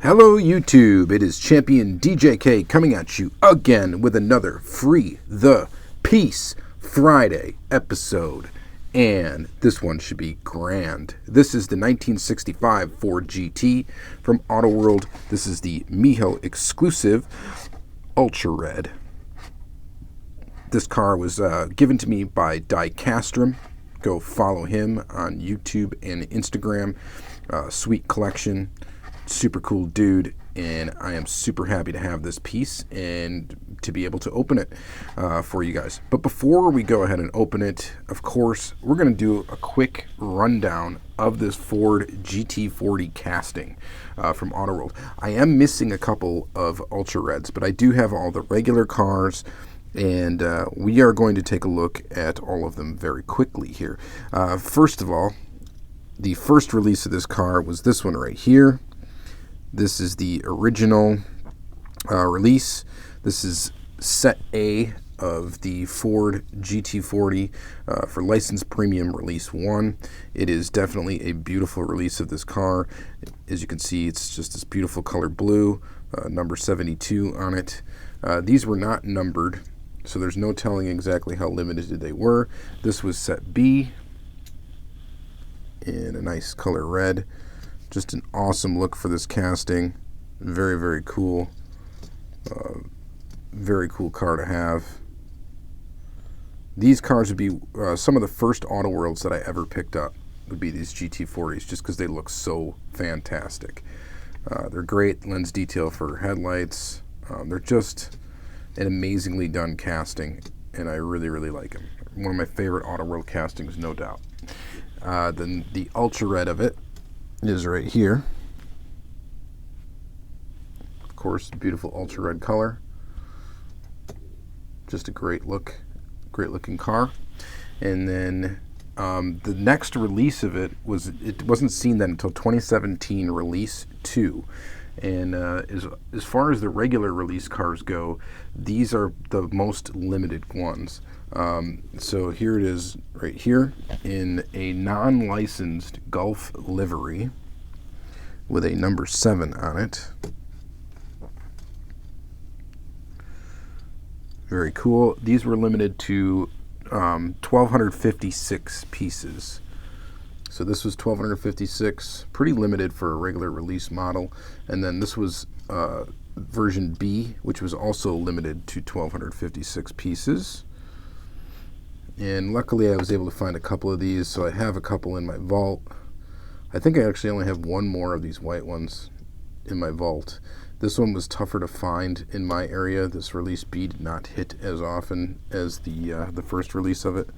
Hello YouTube, it is Championdjk coming at you again with another Free the Piece Friday episode. And this one should be grand. This is the 1965 Ford GT from Auto World. This is the MIJO exclusive Ultra Red. This car was given to me by Diecast. Go follow him on YouTube and Instagram. Sweet collection. Super cool dude, and I am super happy to have this piece and to be able to open it for you guys. But before we go ahead and open it, of course, we're going to do a quick rundown of this Ford GT40 casting from Auto World. I am missing a couple of Ultra Reds, but I do have all the regular cars, and we are going to take a look at all of them very quickly here. First of all, the first release of this car was this one right here. This is the original release. This is set A of the Ford GT40 for licensed premium release 1. It is definitely a beautiful release of this car. As you can see, it's just this beautiful color blue, number 72 on it. These were not numbered, so there's no telling exactly how limited they were. This was set B in a nice color red. Just an awesome look for this casting. Very, very cool. Very cool car to have. These cars would be some of the first Auto Worlds that I ever picked up, would be these GT40s, just because they look so fantastic. They're great lens detail for headlights. They're just an amazingly done casting, and I really, really like them. One of my favorite Auto World castings, no doubt. Then the Ultra Red of it is right here. Of course, beautiful ultra red color. Just a great looking car. And then the next release of it wasn't seen then until 2017 release 2. And as far as the regular release cars go, these are the most limited ones. So here it is right here in a non-licensed Gulf livery with a number 7 on it. Very cool. These were limited to 1,256 pieces. So this was 1,256, pretty limited for a regular release model. And then this was version B, which was also limited to 1,256 pieces. And luckily I was able to find a couple of these, so I have a couple in my vault. I think I actually only have one more of these white ones in my vault. This one was tougher to find in my area. This release B did not hit as often as the first release of it.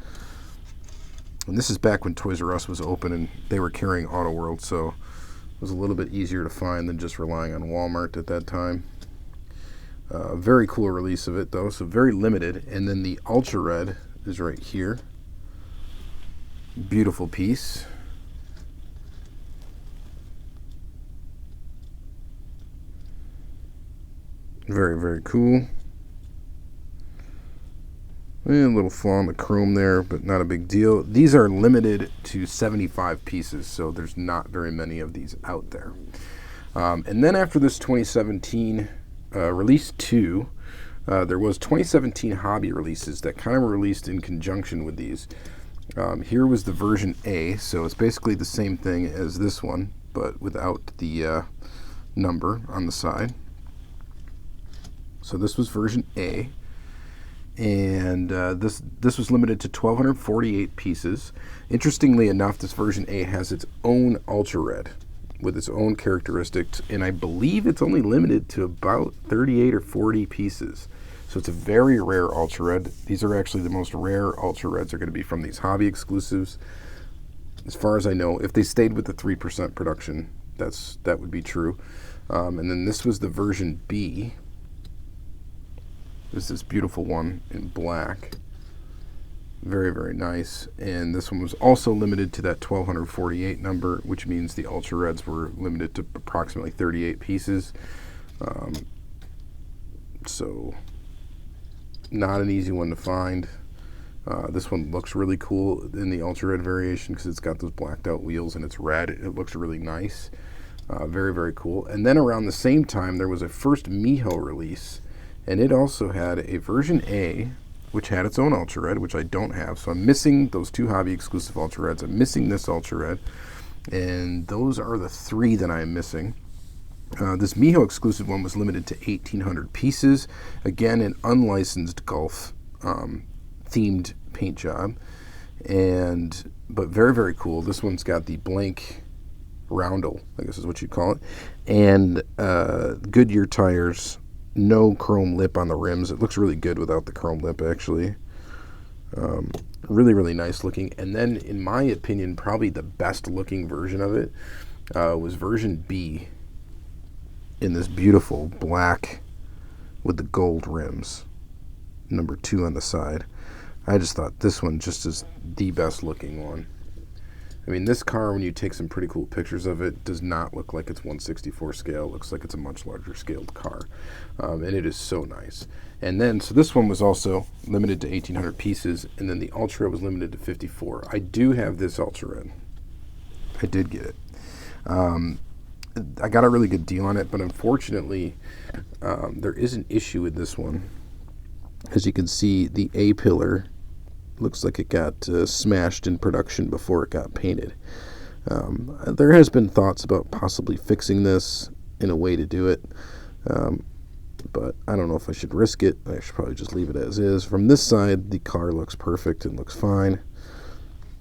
And this is back when Toys R Us was open and they were carrying Auto World, so it was a little bit easier to find than just relying on Walmart at that time. Very cool release of it though, so very limited. And then the Ultra Red is right here. Beautiful piece. Very, very cool. And a little flaw in the chrome there, but not a big deal. These are limited to 75 pieces, so there's not very many of these out there. And then after this 2017 release 2, there was 2017 hobby releases that kind of were released in conjunction with these. Here was the version A, so it's basically the same thing as this one, but without the number on the side. So this was version A, and this was limited to 1,248 pieces. Interestingly enough, this version A has its own Ultra Red with its own characteristics, and I believe it's only limited to about 38 or 40 pieces. So it's a very rare Ultra Red. These are actually the most rare Ultra Reds are going to be from these hobby exclusives. As far as I know, if they stayed with the 3% production, that would be true. And then this was the version B. There's this beautiful one in black. Very, very nice. And this one was also limited to that 1,248 number, which means the Ultra Reds were limited to approximately 38 pieces. So not an easy one to find. This one looks really cool in the Ultra Red variation because it's got those blacked out wheels and it's red. It looks really nice. Very, very cool. And then around the same time, there was a first MIJO release, and it also had a version A, which had its own Ultra Red, which I don't have. So I'm missing those 2 hobby exclusive Ultra Reds. I'm missing this Ultra Red, and those are the 3 that I'm missing. This MIJO exclusive one was limited to 1,800 pieces. Again, an unlicensed golf themed paint job, but very, very cool. This one's got the blank roundel, I guess is what you'd call it, and Goodyear tires. No chrome lip on the rims. It looks really good without the chrome lip, actually. Really, really nice looking. And then, in my opinion, probably the best looking version of it was version B, in this beautiful black with the gold rims. Number 2 on the side. I just thought this one just is the best looking one. I mean, this car, when you take some pretty cool pictures of it, does not look like it's 1/64 scale. It looks like it's a much larger scaled car. And it is so nice. And then, so this one was also limited to 1,800 pieces, and then the Ultra was limited to 54. I do have this Ultra Red. I did get it. I got a really good deal on it, but unfortunately, there is an issue with this one. As you can see, the A pillar looks like it got smashed in production before it got painted. There has been thoughts about possibly fixing this in a way to do it, but I don't know if I should risk it. I should probably just leave it as is. From this side, the car looks perfect and looks fine.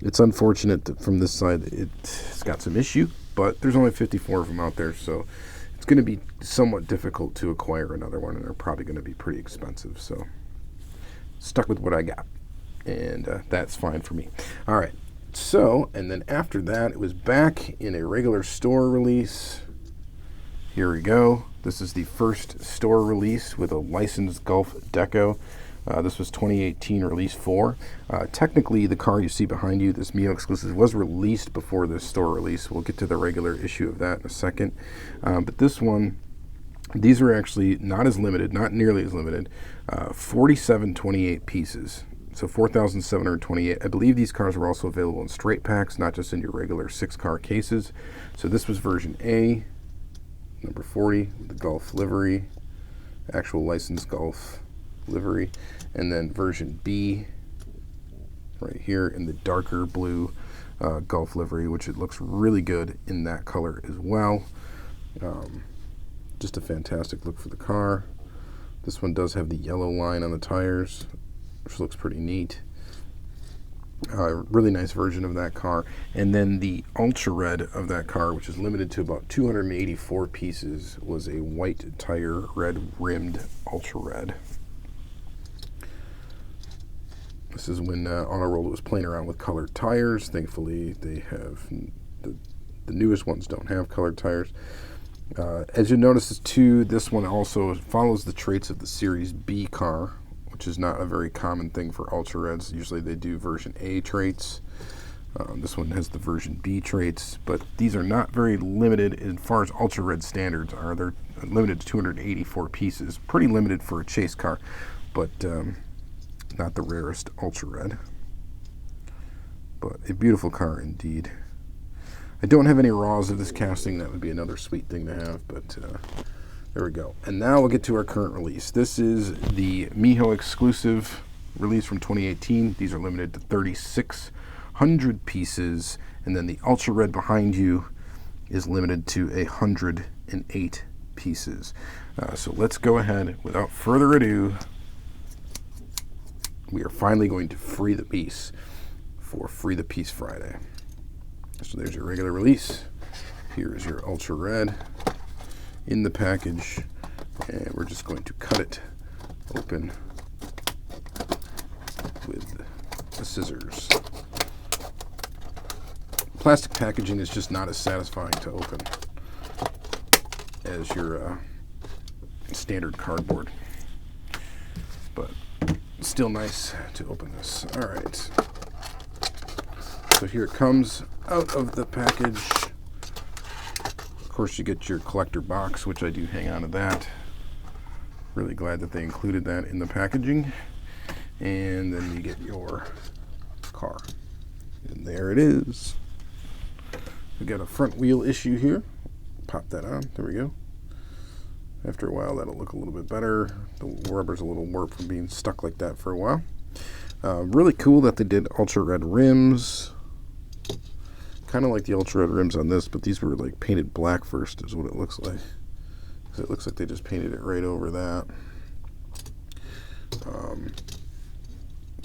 It's unfortunate that from this side it's got some issue, but there's only 54 of them out there, so it's going to be somewhat difficult to acquire another one, and they're probably going to be pretty expensive, so stuck with what I got. And that's fine for me. All right, so, and then after that, it was back in a regular store release. Here we go. This is the first store release with a licensed Golf Deco. This was 2018 release 4. Technically, the car you see behind you, this MIJO exclusive, was released before this store release. We'll get to the regular issue of that in a second. But this one, these are actually not as limited, not nearly as limited. 4,728 pieces. So 4,728. I believe these cars were also available in straight packs, not just in your regular 6-car cases. So this was version A, number 40, the Golf livery, actual licensed Golf livery, and then version B, right here in the darker blue Golf livery, which it looks really good in that color as well. Just a fantastic look for the car. This one does have the yellow line on the tires, which looks pretty neat. Really nice version of that car. And then the Ultra Red of that car, which is limited to about 284 pieces, was a white tire, red rimmed Ultra Red. This is when Auto Roller was playing around with colored tires. Thankfully, they have the newest ones don't have colored tires. As you notice too, this one also follows the traits of the Series B car, which is not a very common thing for Ultra Reds. Usually they do version A traits. This one has the version B traits, but these are not very limited as far as Ultra Red standards are. They're limited to 284 pieces. Pretty limited for a chase car, but not the rarest Ultra Red. But a beautiful car indeed. I don't have any raws of this casting. That would be another sweet thing to have, but there we go. And now we'll get to our current release. This is the MIJO exclusive release from 2018. These are limited to 3,600 pieces, and then the Ultra Red behind you is limited to 108 pieces. So let's go ahead, without further ado, we are finally going to free the piece for Free the Piece Friday. So there's your regular release. Here is your Ultra Red in the package, and we're just going to cut it open with the scissors. Plastic packaging is just not as satisfying to open as your standard cardboard, but still nice to open this. All right, so here it comes out of the package. Of course, you get your collector box, which I do hang on to that. Really glad that they included that in the packaging. And then you get your car. And there it is. We got a front wheel issue here. pop that on. There we go. After a while, that'll look a little bit better. The rubber's a little warped from being stuck like that for a while. Really cool that they did ultra red rims. Kind of like the ultra red rims on this, but these were like painted black first is what it looks like. So it looks like they just painted it right over that.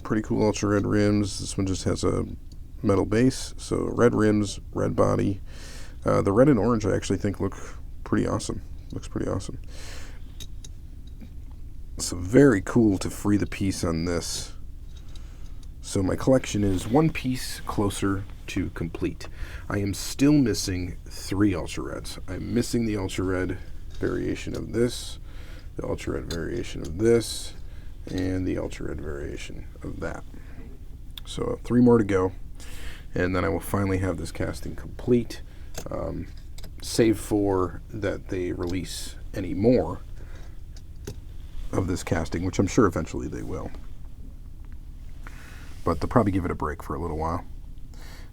Pretty cool ultra red rims. This one just has a metal base, so red rims, red body. The red and orange I actually think look pretty awesome. Looks pretty awesome. So very cool to free the piece on this. So my collection is one piece closer to complete. I am still missing 3 ultra reds. I'm missing the ultra red variation of this, the ultra red variation of this, and the ultra red variation of that. So 3 more to go, and then I will finally have this casting complete, save for that they release any more of this casting, which I'm sure eventually they will. But they'll probably give it a break for a little while.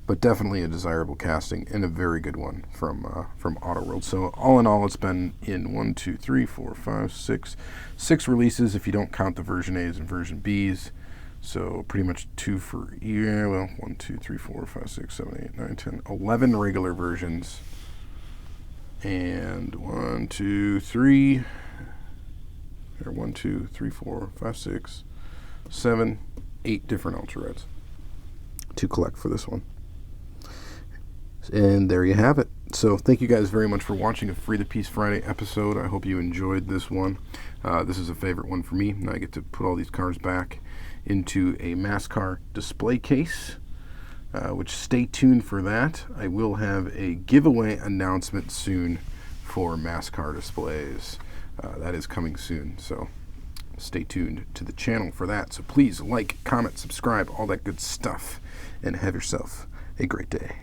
But definitely a desirable casting and a very good one from Autoworld. So all in all, it's been in 6 releases if you don't count the version A's and version B's. So pretty much 2 for 1, 2, 3, 4, 5, 6, 7, 8, 9, 10, 11 regular versions, and 1, 2, 3, 4, 5, 6, 7, 8 different ultra reds to collect for this one. And there you have it. So thank you guys very much for watching a Free the Piece Friday episode. I hope you enjoyed this one. This is a favorite one for me. Now I get to put all these cars back into a MASCAR display case, which stay tuned for that. I will have a giveaway announcement soon for MASCAR displays. That is coming soon, so stay tuned to the channel for that. So please like, comment, subscribe, all that good stuff, and have yourself a great day.